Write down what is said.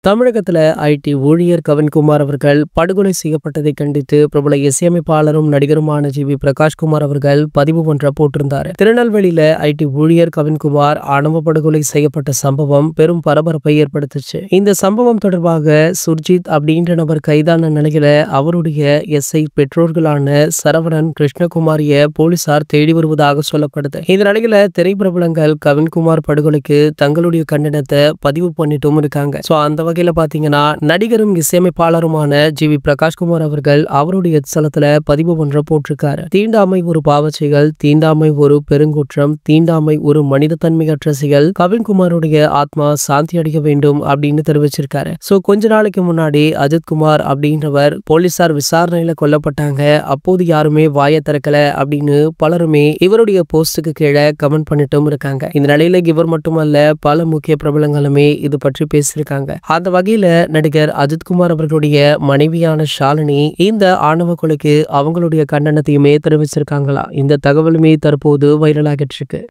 தமிழகத்துல ஐடி ஊழியர் கவின்குமார் அவர்கள் படுகொலை செய்யப்பட்டதை கண்டித்து பிரபல இசையமைப்பாளரும் நடிகருமான பிரகாஷ்குமார் அவர்கள் பதிவு ஒன்றை போட்டிருந்தாரு. திருநெல்வேலியில ஐடி ஊழியர் கவின்குமார் ஆணவ படுகொலை செய்யப்பட்ட சம்பவம் பெரும் பரபரப்பை ஏற்படுத்துச்சு. இந்த சம்பவம் தொடர்பாக சுர்ஜித் அப்படின்ற நபர் கைதான நிலையில அவருடைய எஸ்ஐ பெற்றோர்களான சரவணன், கிருஷ்ணகுமாரிய போலீசார் தேடி வருவதாக சொல்லப்படுது. இந்த நிலையில திரைப்பிரபலங்கள் கவின்குமார் படுகொலைக்கு தங்களுடைய கண்டனத்தை பதிவு பண்ணிட்டும் இருக்காங்க. அந்த வகையில பாத்தீங்கன்னா நடிகரும் இசையமைப்பாளருமான பிரகாஷ்குமார் அவர்கள் அவருடைய தளத்துல பதிவு ஒன்றை போட்டிருக்காரு. தீண்டாமை ஒரு பாவச் செயல், தீண்டாமை ஒரு பெருங்குற்றம், தீண்டாமை ஒரு மனித தன்மையற்ற செயல், கவின்குமாருடைய ஆத்மா சாந்தி அடைய வேண்டும் அப்படின்னு தெரிவிச்சிருக்காரு. கொஞ்ச நாளைக்கு முன்னாடி அஜித்குமார் அப்படின்றவர் போலீசார் விசாரணையில கொல்லப்பட்டாங்க, அப்போது யாருமே வாயை திறக்கல அப்படின்னு பலருமே இவருடைய போஸ்டுக்கு கீழே கமெண்ட் பண்ணிட்டும் இருக்காங்க. இந்த நிலையில இவர் மட்டுமல்ல, பல முக்கிய பிரபலங்களுமே இது பற்றி பேசியிருக்காங்க. அந்த வகையில நடிகர் அஜித்குமார் அவர்களுடைய மனைவியான ஷாலினி இந்த ஆணவ கொலைக்கு அவங்களுடைய கண்டனத்தையுமே தெரிவிச்சிருக்காங்களா. இந்த தகவலுமே தற்போது வைரலாகிட்டு இருக்கு.